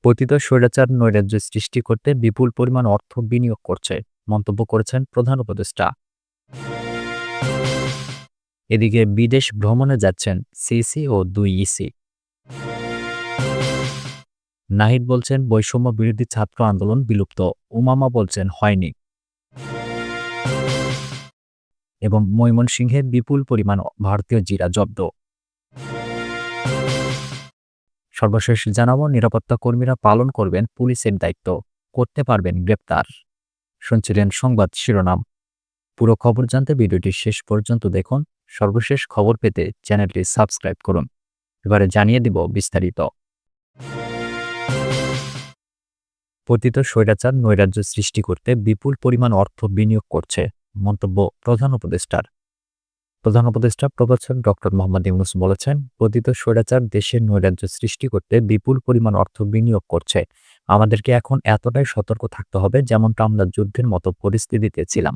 পতিত স্বৈরাচার নৈরাজ্য সৃষ্টি করতে বিপুল পরিমাণ অর্থ বিনিয়োগ করছে, মন্তব্য করেছেন প্রধান উপদেষ্টা। এদিকে বিদেশ ভ্রমণে যাচ্ছেন সিসি ও ২ ইসি। নাহিদ বলছেন বৈষম্য বিরোধী ছাত্র আন্দোলন বিলুপ্ত, উমামা বলছেন হয়নি। এবং ময়মনসিংহে বিপুল পরিমাণ ভারতীয় জিরা জব্দ। সর্বশেষ জানাবো, নিরাপত্তা কর্মীরা পালন করবেন পুলিশের দায়িত্ব, করতে পারবেন গ্রেপ্তার। শুনছিলেন সংবাদ শিরোনাম। পুরো খবর জানতে ভিডিওটি শেষ পর্যন্ত দেখুন। সর্বশেষ খবর পেতে চ্যানেলটি সাবস্ক্রাইব করুন। এবারে জানিয়ে দিব বিস্তারিত। পতিত স্বৈরাচার নৈরাজ্য সৃষ্টি করতে বিপুল পরিমাণ অর্থ বিনিয়োগ করছে, মন্তব্য প্রধান উপদেষ্টার। প্রধান উপদেষ্টা প্রফেসর ডক্টর মোহাম্মদ ইউনূস বলেছেন, পতিত স্বৈরাচার দেশের নৈরাজ্য সৃষ্টি করতে বিপুল পরিমাণ অর্থ বিনিয়োগ করছে। আমাদেরকে এখন এতটাই সতর্ক থাকতে হবে যেমনটা আমরা যুদ্ধের মতো পরিস্থিতিতে ছিলাম।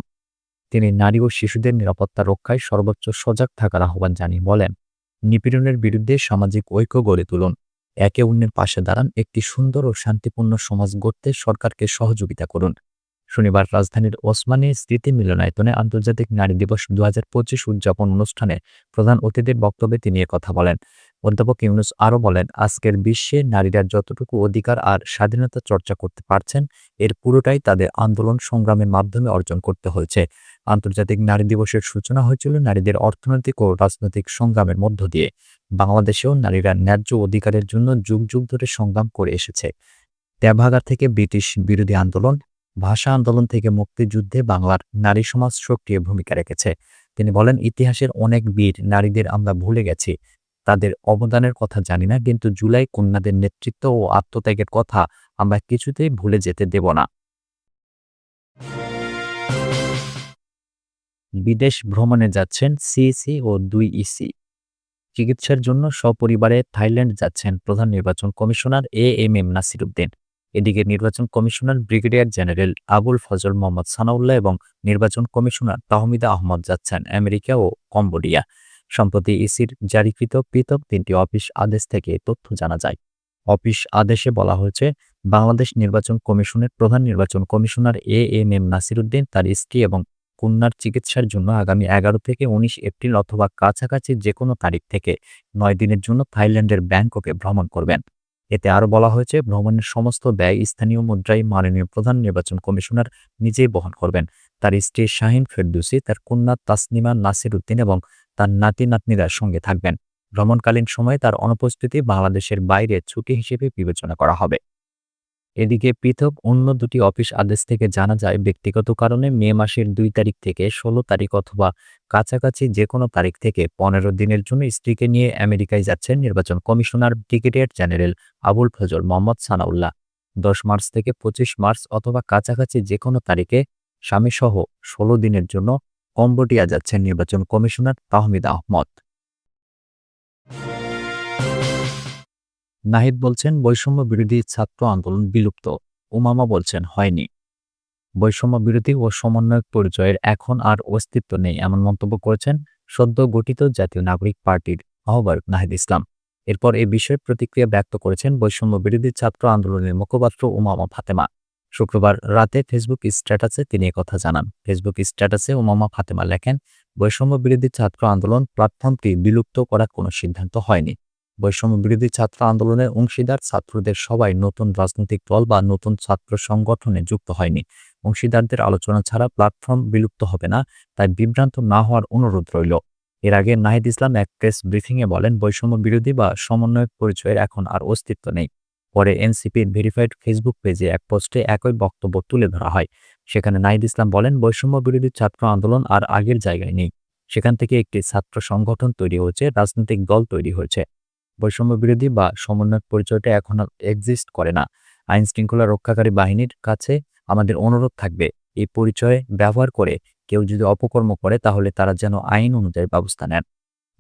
তিনি নারী ও শিশুদের নিরাপত্তা রক্ষায় সর্বোচ্চ সজাগ থাকার আহ্বান জানিয়ে বলেন, নিপীড়নের বিরুদ্ধে সামাজিক ঐক্য গড়ে তুলুন, একে অন্যের পাশে দাঁড়ান, একটি সুন্দর ও শান্তিপূর্ণ সমাজ গড়তে সরকারকে সহযোগিতা করুন। শনিবার রাজধানীর ওসমানী স্মৃতি মিলনায়তনে আন্তর্জাতিক নারী দিবস ২০২৫ উদযাপন অনুষ্ঠানে প্রধান অতিথির বক্তব্যে তিনি কথা বলেন। অধ্যাপক ইউনূস আরও বলেন, আজকের বিশ্বে নারীরা যতটুকু অধিকার আর স্বাধীনতা চর্চা করতে পারছেন, এর পুরোটাই তাদের আন্দোলন সংগ্রামের মাধ্যমে অর্জন করতে হয়েছে। আন্তর্জাতিক নারী দিবসের সূচনা হয়েছিল নারীদের অর্থনৈতিক ও রাজনৈতিক সংগ্রামের মধ্য দিয়ে। বাংলাদেশেও নারীরা ন্যায্য অধিকারের জন্য যুগ যুগ ধরে সংগ্রাম করে এসেছে। তেভাগা থেকে ব্রিটিশ বিরোধী আন্দোলন, ভাষা আন্দোলন থেকে মুক্তিযুদ্ধে বাংলার নারী সমাজ সক্রিয় ভূমিকা রেখেছে। তিনি বলেন, ইতিহাসের অনেক বীর নারীদের আমরা ভুলে গেছি, তাদের অবদানের কথা জানি না, কিন্তু জুলাই কন্যাদের নেতৃত্ব ও আত্মত্যাগের কথা আমরা কিছুতেই ভুলে যেতে দেব না। বিদেশ ভ্রমণে যাচ্ছেন সিইসি ও ২ ইসি। চিকিৎসার জন্য সপরিবারে থাইল্যান্ড যাচ্ছেন প্রধান নির্বাচন কমিশনার এএমএম নাসির উদ্দিন। এদিকে নির্বাচন commissioner brigadier general Abul Fazal Mohammad Sanaullah এবং নির্বাচন কমিশনার তাহমিদা আহমদ যাচ্ছেন আমেরিকা ও কম্বোডিয়া। সম্প্রতি ইসির জারিকৃত পৃথক ৩টি অফিস আদেশ থেকে তথ্য জানা যায়। অফিস আদেশে বলা হয়েছে, বাংলাদেশ নির্বাচন কমিশনের প্রধান নির্বাচন কমিশনার এএমএম নাসির উদ্দিন তার স্ত্রী এবং কন্যার চিকিৎসার জন্য আগামী ১১ থেকে ১৯ এপ্রিল অথবা কাছাকাছি যেকোনো তারিখ থেকে ৯ দিনের জন্য থাইল্যান্ডের ব্যাংককে ভ্রমণ করবেন। এতে আরও বলা হয়েছে, ভ্রমণের সমস্ত ব্যয় স্থানীয় মুদ্রায় মাননীয় প্রধান নির্বাচন কমিশনার নিজেই বহন করবেন। তার স্ত্রী শাহিন ফেরদৌসী, তার কন্যা তাসনিমা নাসির উদ্দিন এবং তার নাতি নাতনিরা সঙ্গে থাকবেন। ভ্রমণকালীন সময়ে তার অনুপস্থিতি বাংলাদেশের বাইরে ছুটি হিসেবে বিবেচনা করা হবে। এদিকে পৃথক অন্য দুটি অফিস আদেশ থেকে জানা যায়, ব্যক্তিগত কারণে মে মাসের ২ তারিখ থেকে ১৬ তারিখ অথবা কাছাকাছি যেকোনো তারিখ থেকে ১৫ দিনের জন্য স্ত্রীকে নিয়ে আমেরিকায় যাচ্ছেন নির্বাচন commissioner brigadier general Abul Fazal Mohammad Sanaullah. ১০ March থেকে ২৫ মার্চ অথবা কাছাকাছি যেকোনো তারিখে স্বামীসহ ১৬ দিনের জন্য কম্বোডিয়া যাচ্ছেন নির্বাচন কমিশনার তাহমিদা আহমদ। নাহিদ বলছেন বৈষম্য বিরোধী ছাত্র আন্দোলন বিলুপ্ত, উমামা বলছেন হয়নি। বৈষম্য বিরোধী ও সমন্বয়ক পরিচয়ের এখন আর অস্তিত্ব নেই, এমন মন্তব্য করেছেন সদ্য গঠিত জাতীয় নাগরিক পার্টির আহ্বায়ক নাহিদ ইসলাম। এরপর এ বিষয়ে প্রতিক্রিয়া ব্যক্ত করেছেন বৈষম্য বিরোধী ছাত্র আন্দোলনের মুখপাত্র উমামা ফাতেমা। শুক্রবার রাতে ফেসবুক স্ট্যাটাসে তিনি একথা জানান। ফেসবুক স্ট্যাটাসে উমামা ফাতেমা লেখেন, বৈষম্য বিরোধী ছাত্র আন্দোলন প্ল্যাটফর্মটি বিলুপ্ত করার কোনো সিদ্ধান্ত হয়নি। বৈষম্য বিরোধী ছাত্র আন্দোলনের অংশীদার ছাত্রদের সবাই নতুন রাজনৈতিক দল বা নতুন ছাত্র সংগঠনে যুক্ত হয়নি। অংশীদারদের আলোচনা ছাড়া প্ল্যাটফর্ম বিলুপ্ত হবে না, তাই বিভ্রান্ত না হওয়ার অনুরোধ রইল। এর আগে নাহিদ ইসলাম এক প্রেস ব্রিফিংয়ে বলেন, বৈষম্য বিরোধী বা সমন্বয়ক পরিচয়ের এখন আর অস্তিত্ব নেই। পরে এনসিপির ভেরিফাইড ফেসবুক পেজে এক পোস্টে একই বক্তব্য তুলে ধরা হয়। সেখানে নাহিদ ইসলাম বলেন, বৈষম্য বিরোধী ছাত্র আন্দোলন আর আগের জায়গায় নেই। সেখান থেকে একটি ছাত্র সংগঠন তৈরি হয়েছে, রাজনৈতিক দল তৈরি হয়েছে। বৈষম্য বিরোধী বা সমন্বয়ক পরিচয়টা এখন আর এক্সিস্ট করে না। আইন শৃঙ্খলা রক্ষাকারী বাহিনীর কাছে আমাদের অনুরোধ থাকবে, এই পরিচয় ব্যবহার করে কেউ যদি অপকর্ম করে তাহলে তারা যেন আইন অনুযায়ী ব্যবস্থা নেন।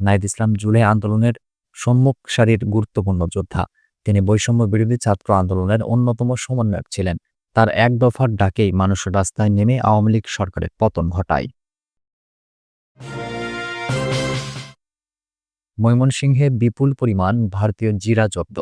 নাহিদ ইসলাম জুলাই আন্দোলনের সম্মুখ সারির গুরুত্বপূর্ণ যোদ্ধা। তিনি বৈষম্য বিরোধী ছাত্র আন্দোলনের অন্যতম সমন্বয়ক ছিলেন। তার এক দফার ডাকেই মানুষ রাস্তায় নেমে আওয়ামী লীগ সরকারের পতন ঘটায়। ময়মনসিংহে বিপুল পরিমাণ ভারতীয় জিরা জব্দ।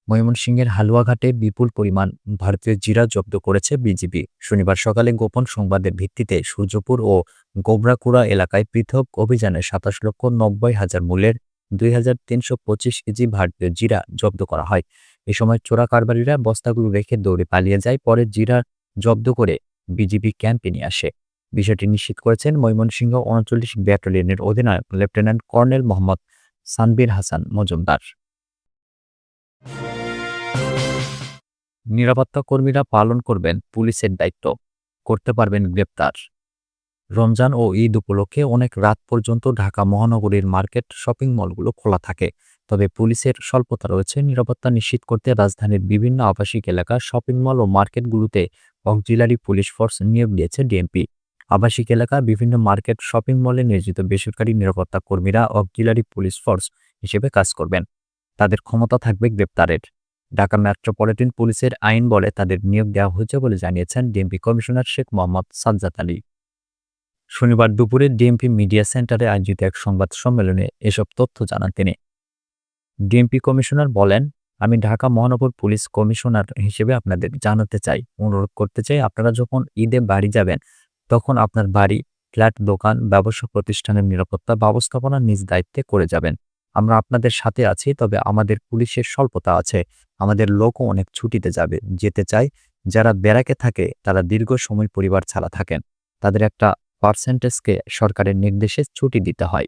ময়মনসিংহের হালুয়াঘাটে বিপুল পরিমাণ ভারতীয় জিরা জব্দ করেছে বিজিবি। শনিবার সকালে গোপন সংবাদের ভিত্তিতে সূর্যপুর ও গোবরাকুড়া এলাকায় পৃথক অভিযানে 27,90,000 মূল্যের 2,325 কেজি ভারতীয় জিরা জব্দ করা হয়। এ সময় চোরা কারবারিরা বস্তাগুলো রেখে দৌড়ে পালিয়ে যায়। পরে জিরা জব্দ করে বিজিবি ক্যাম্পে নিয়ে আসে। বিষয়টি নিশ্চিত করেছেন ময়মনসিংহ ৩৯ ব্যাটালিয়নের অধিনায়ক লেফটেন্যান্ট কর্নেল মোহাম্মদ সানবীর হাসান মজুমদার। নিরাপত্তা কর্মীরা পালন করবেন পুলিশের দায়িত্ব, করতে পারবেন গ্রেপ্তার। রমজান ও ঈদ উপলক্ষে অনেক রাত পর্যন্ত ঢাকা মহানগরীর মার্কেট, শপিং মলগুলো খোলা থাকে। তবে পুলিশের স্বল্পতা রয়েছে। নিরাপত্তা নিশ্চিত করতে রাজধানীর বিভিন্ন আবাসিক এলাকা, শপিং মল ও মার্কেটগুলোতে অক্সিলারি পুলিশ ফোর্স নিয়োগ দিয়েছে ডিএমপি। আবাসিক এলাকা, বিভিন্ন মার্কেট, শপিং মলে নিয়োজিত বেসরকারি নিরাপত্তা কর্মীরা অক্সিলারি পুলিশ ফোর্স হিসেবে কাজ করবেন। তাদের ক্ষমতা থাকবে গ্রেপ্তারের। ঢাকা মেট্রোপলিটন পুলিশের আইন বলে তাদের নিয়োগ দেওয়া হয়েছে বলে জানিয়েছেন ডিএমপি কমিশনার শেখ মোহাম্মদ সাজ্জাদ আলী। শনিবার দুপুরে ডিএমপি মিডিয়া সেন্টারে আয়োজিত এক সংবাদ সম্মেলনে এসব তথ্য জানান তিনি। ডিএমপি কমিশনার বলেন, আমি ঢাকা মহানগর পুলিশ কমিশনার হিসেবে আপনাদের জানাতে চাই, অনুরোধ করতে চাই, আপনারা যখন ঈদে বাড়ি যাবেন তখন আপনার বাড়ি, ফ্ল্যাট, দোকান, ব্যবসা প্রতিষ্ঠানের নিরাপত্তা ব্যবস্থাপনা নিজ দায়িত্বে করে যাবেন। আমরা আপনাদের সাথে আছি। তবে আমাদের পুলিশের স্বল্পতা আছে। আমাদের লোকও অনেক ছুটিতে যেতে চায়। যারা ব্যারাকে থাকে তারা দীর্ঘ সময় পরিবার ছাড়া থাকেন। তাদের একটা পার্সেন্টেজকে সরকারের নির্দেশে ছুটি দিতে হয়।